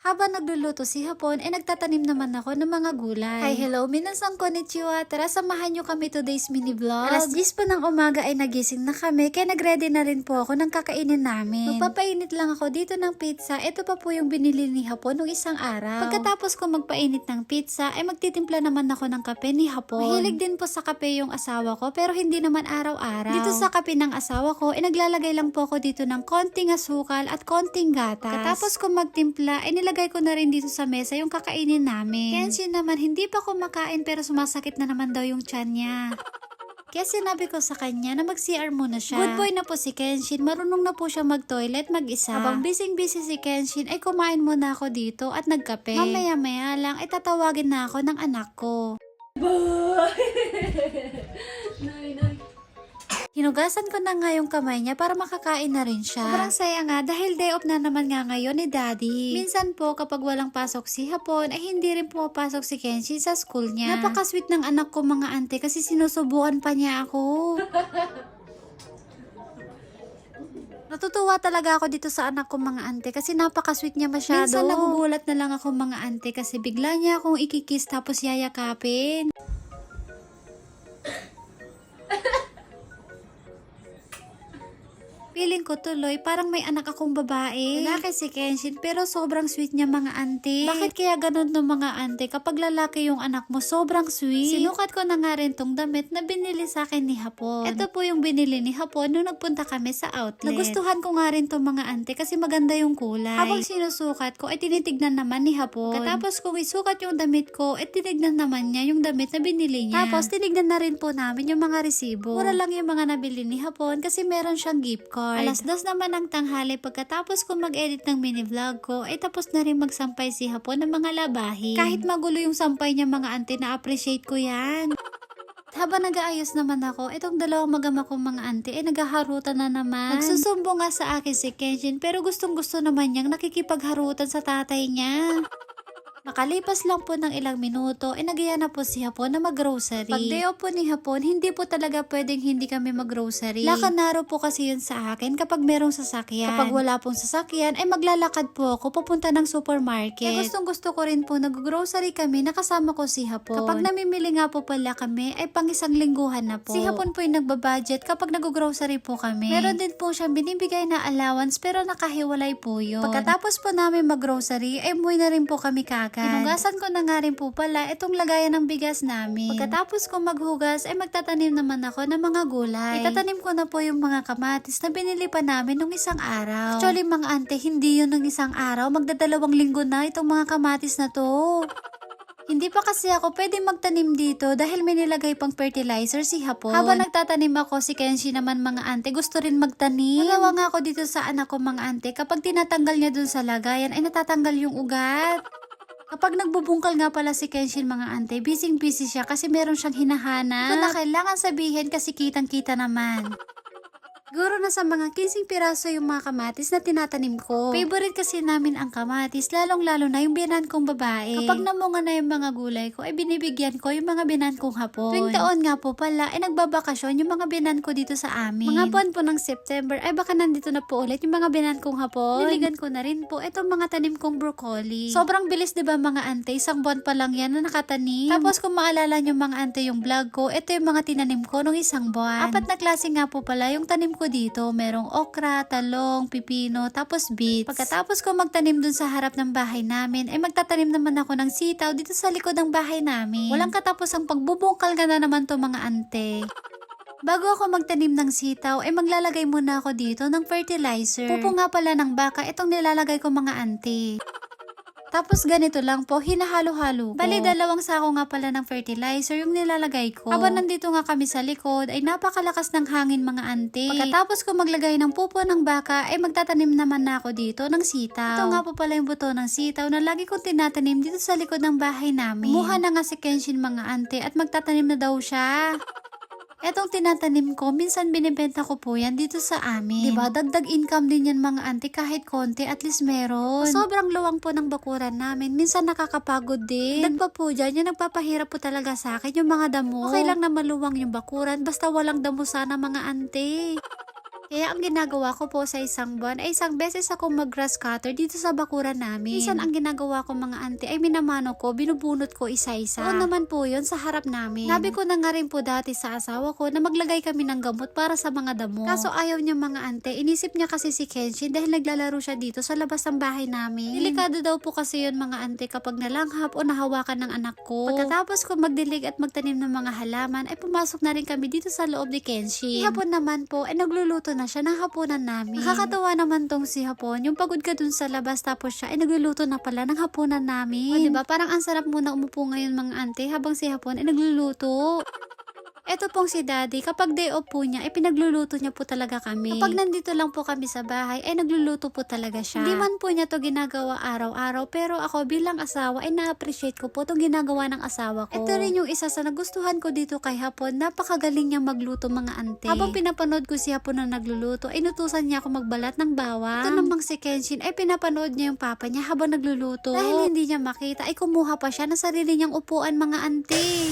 Habang nagluluto si Hapon, nagtatanim naman ako ng mga gulay. Hi, hello, minasang konnichiwa. Tara, samahan nyo kami today's mini vlog. Alas 10 po ng umaga ay nagising na kami, kaya nagready na rin po ako ng kakainin namin. Magpapainit lang ako dito ng pizza. Ito pa po yung binili ni Hapon nung isang araw. Pagkatapos ko magpainit ng pizza, ay magtitimpla naman ako ng kape ni Hapon. Mahilig din po sa kape yung asawa ko, pero hindi naman araw-araw. Dito sa kape ng asawa ko, naglalagay lang po ako dito ng konting asukal at konting gatas. Katapos ko magtimpla, nilagay ko na rin dito sa mesa yung kakainin namin. Kenshin naman, hindi pa kumakain pero sumasakit na naman daw yung tiyan niya. Kaya sinabi ko sa kanya na mag-CR muna siya. Good boy na po si Kenshin, marunong na po siya mag-toilet mag-isa. Habang busy si Kenshin, ay kumain muna ako dito at nagkape. Mamaya-maya lang, ay tatawagin na ako ng anak ko. Hinugasan ko na nga yung kamay niya para makakain na rin siya. Sobrang saya nga dahil day off na naman nga ngayon ni Daddy. Minsan po kapag walang pasok si Hapon ay hindi rin pumapasok si Kenshin sa school niya. Napaka-sweet ng anak ko mga ante kasi sinusubuan pa niya ako. Natutuwa talaga ako dito sa anak ko mga ante kasi napaka-sweet niya masyado. Minsan nagugulat na lang ako mga ante kasi bigla niya akong ikikis tapos yayakapin. Feeling ko tuloy, parang may anak akong babae. Lalaki si Kenshin, pero sobrang sweet niya mga ante. Bakit kaya ganun no mga ante? Kapag lalaki yung anak mo, sobrang sweet. Sinukat ko na nga rin tong damit na binili sa akin ni Hapon. Ito po yung binili ni Hapon nung nagpunta kami sa outlet. Nagustuhan ko nga rin tong mga ante kasi maganda yung kulay. Habang sinusukat ko, ay tinitignan naman ni Hapon. Katapos kong isukat yung damit ko, ay tinignan naman niya yung damit na binili niya. Tapos tinignan na rin po namin yung mga resibo. Mura lang yung mga nabili ni Hapon kasi meron siyang gift card. Alas 2 naman ng tanghali pagkatapos ko mag-edit ng mini vlog ko ay tapos na rin magsampay si Hapon ng mga labahin. Kahit magulo yung sampay niya mga ante, na-appreciate ko yan. Habang nag-aayos naman ako, itong dalawang magama kong mga ante ay naghaharutan na naman. Nagsusumbo nga sa akin si Kenshin pero gustong gusto naman niyang nakikipagharutan sa tatay niya. Makalipas lang po ng ilang minuto, nagyaya na po si Hapon na mag-grocery. Pag day off po ni Hapon, hindi po talaga pwedeng hindi kami mag-grocery. Lakanaro po kasi yun sa akin kapag merong sasakyan. Kapag wala pong sasakyan, ay maglalakad po ako papunta ng supermarket. Kaya gustong gusto ko rin po nag-grocery kami nakasama ko si Hapon. Kapag namimili nga po pala kami, ay pang isang lingguhan na po. Si Hapon po yung nagbabudget kapag nag-grocery po kami. Meron din po siyang binibigay na allowance pero nakahiwalay po yun. Pagkatapos po namin mag-grocery, ay umuwi na rin po kami kagad. Hinugasan ko na nga rin po pala itong lagayan ng bigas namin. Pagkatapos ko maghugas ay magtatanim naman ako ng mga gulay. Itatanim ko na po yung mga kamatis na binili pa namin nung isang araw. Actually mga ante, hindi yun nung isang araw. Magdadalawang linggo na itong mga kamatis na to. Hindi pa kasi ako pwede magtanim dito dahil may nilagay pang fertilizer si Hapon. Habang nagtatanim ako, si Kenshi naman mga ante gusto rin magtanim. Nagawa nga ako dito sa anak ko mga ante, kapag tinatanggal niya dun sa lagayan ay natatanggal yung ugat. Kapag nagbubungkal nga pala si Kenshin mga ante, busy siya kasi meron siyang hinahanap. Ito na kailangan sabihin kasi kitang-kita naman. Siguro na sa mga 15 piraso yung mga kamatis na tinatanim ko. Favorite kasi namin ang kamatis, lalong-lalo na yung binan kong babae. Kapag namunga na yung mga gulay ko, ay binibigyan ko yung mga binan kong Hapon. Tuwing taon nga po pala, ay nagbabakasyon yung mga binan ko dito sa amin. Mga buwan po ng September, ay baka nandito na po ulit yung mga binan kong Hapon. Niligan ko na rin po itong mga tanim kong broccoli. Sobrang bilis diba mga ante, isang buwan pa lang yan na nakatanim. Tapos kung maalala nyo mga ante yung vlog ko, ito yung mga tinanim ko nung isang buwan. 4 na klase nga po pala yung tanim ko dito. Merong okra, talong, pipino, tapos beets. Pagkatapos ko magtanim dun sa harap ng bahay namin, ay magtatanim naman ako ng sitaw dito sa likod ng bahay namin. Walang katapos ang pagbubungkal ka na naman to mga ante. Bago ako magtanim ng sitaw, ay maglalagay muna ako dito ng fertilizer. Pupo nga pala ng baka, itong nilalagay ko mga ante. Tapos ganito lang po, hinahalo-halo ko. Bali, 2 sako nga pala ng fertilizer yung nilalagay ko. Habang nandito nga kami sa likod, ay napakalakas ng hangin mga ante. Pagkatapos ko maglagay ng pupo ng baka, ay magtatanim naman na ako dito ng sitaw. Ito nga po pala yung buto ng sitaw na lagi kong tinatanim dito sa likod ng bahay namin. Kumuha na nga si Kenshin mga ante at magtatanim na daw siya. Etong tinatanim ko, minsan binibenta ko po yan dito sa amin. Diba? Dagdag income din yan mga ante kahit konti, at least meron. Sobrang luwang po ng bakuran namin. Minsan nakakapagod din. Dagpa po dyan, yung nagpapahirap po talaga sa akin yung mga damo. Okay lang na maluwang yung bakuran, basta walang damo sana mga ante. Kaya ang ginagawa ko po sa isang buwan ay isang beses akong mag-grass cutter dito sa bakuran namin. Minsan ang ginagawa ko mga auntie ay minamano ko, binubunot ko isa-isa. Oo naman po yun sa harap namin. Sabi ko na nga rin po dati sa asawa ko na maglagay kami ng gamot para sa mga damo. Kaso ayaw niya mga auntie, inisip niya kasi si Kenshin dahil naglalaro siya dito sa labas ng bahay namin. Delikado daw po kasi yun mga auntie kapag nalanghap o nahawakan ng anak ko. Pagkatapos ko magdilig at magtanim ng mga halaman ay pumasok na rin kami dito sa loob ni Kenshin. Hapon naman po ay nagluluto na siya ng hapunan namin. Nakakatawa naman tong si Hapon, yung pagod ka dun sa labas tapos siya ay nagluluto na pala ng hapunan namin. O diba, parang ang sarap muna umupo ngayon mga auntie habang si Hapon ay nagluluto. Eto pong si Daddy, kapag day off po niya, pinagluluto niya po talaga kami. Kapag nandito lang po kami sa bahay, ay nagluluto po talaga siya. Hindi man po niya to ginagawa araw-araw, pero ako bilang asawa, ay na-appreciate ko po itong ginagawa ng asawa ko. Ito rin yung isa sa nagustuhan ko dito kay Hapon, napakagaling niyang magluto mga ante. Habang pinapanood ko si Hapon na nagluluto, ay inutusan niya ako magbalat ng bawang. Ito namang si Kenshin, ay pinapanood niya yung papa niya habang nagluluto. Dahil hindi niya makita, ay kumuha pa siya na sarili niyang upuan mga ante.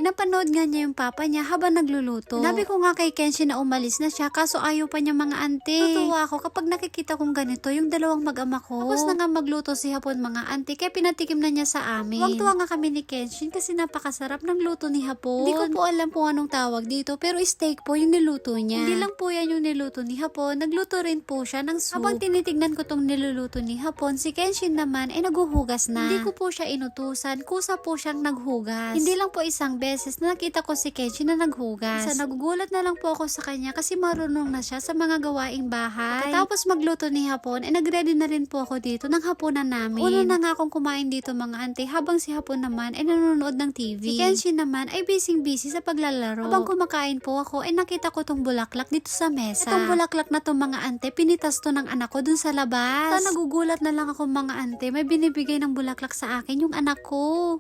Pinapanood nga niya yung papa niya habang nagluluto. Sinabi ko nga kay Kenshin na umalis na siya kaso ayaw pa niya mga ante. Natuwa ako kapag nakikita kong ganito yung dalawang mag-ama ko. Tapos na nga magluto si Hapon mga ante kaya pinatikim na niya sa amin. Tuwang-tuwa nga kami ni Kenshin kasi napakasarap ng luto ni Hapon. Hindi ko po alam kung anong tawag dito pero steak po yung niluto niya. Hindi lang po yan yung niluto ni Hapon. Nagluto rin po siya ng soup. Habang tinitignan ko tong niluluto ni Hapon, si Kenshin naman ay naguhugas na. Hindi ko po siya inutusan. Kusa po siyang naghugas. Hindi lang po isang beses na nakita ko si Kenshin na naghugas. Isa nagugulat na lang po ako sa kanya kasi marunong na siya sa mga gawaing bahay. Tapos magluto ni Hapon, nagready na rin po ako dito ng hapunan namin. Una na nga akong kumain dito mga ante habang si Hapon naman ay nanonood ng TV. Si Kenshin naman ay busy sa paglalaro. Habang kumakain po ako ay nakita ko tong bulaklak dito sa mesa. Itong bulaklak na to mga ante, pinitas to ng anak ko dun sa labas. So nagugulat na lang ako mga ante, may binibigay ng bulaklak sa akin yung anak ko.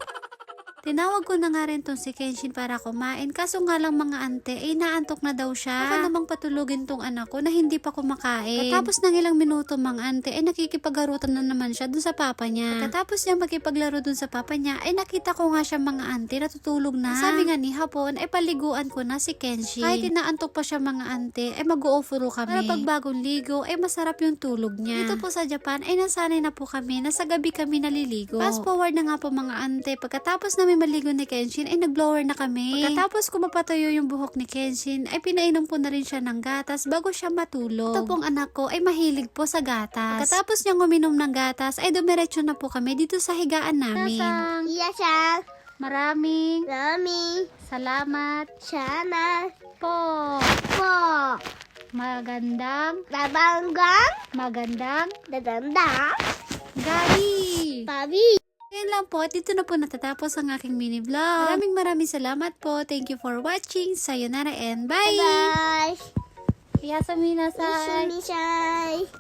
Tinawag ko na nga rin tong si Kenshin para kumain. Kaso nga lang mga ante, naantok na daw siya. Baka namang patulugin tong anak ko na hindi pa kumakain. Tapos ng ilang minuto mga ante, nakikipagharutan na naman siya dun sa papa niya. Pagkatapos niya makipaglaro dun sa papa niya, nakita ko nga siya mga ante, natutulog na. Sabi nga ni Hapon, paliguan ko na si Kenshin. Kahit inaantok pa siya mga ante, mag-o-ofuro kami. Para pag bagong ligo, masarap yung tulog niya. Dito po sa Japan, nasanay na po kami na sa gabi kami naliligo. Fast forward na nga po mga ante, pagkatapos na maligo ni Kenshin nag-blower na kami. Pagkatapos ko mapatuyo yung buhok ni Kenshin pinainom ko na rin siya ng gatas bago siya matulog. Ito pong anak ko mahilig po sa gatas. Pagkatapos niyang uminom ng gatas dumiretso na po kami dito sa higaan namin. Iyasang. Maraming Salamat po. po. Magandang Dadandang. gabi. Pabi. Ngayon lang po, at dito na po natatapos ang aking mini vlog. Maraming salamat po. Thank you for watching. Sayonara and bye! Bye. Yasaminasai. Sumisay.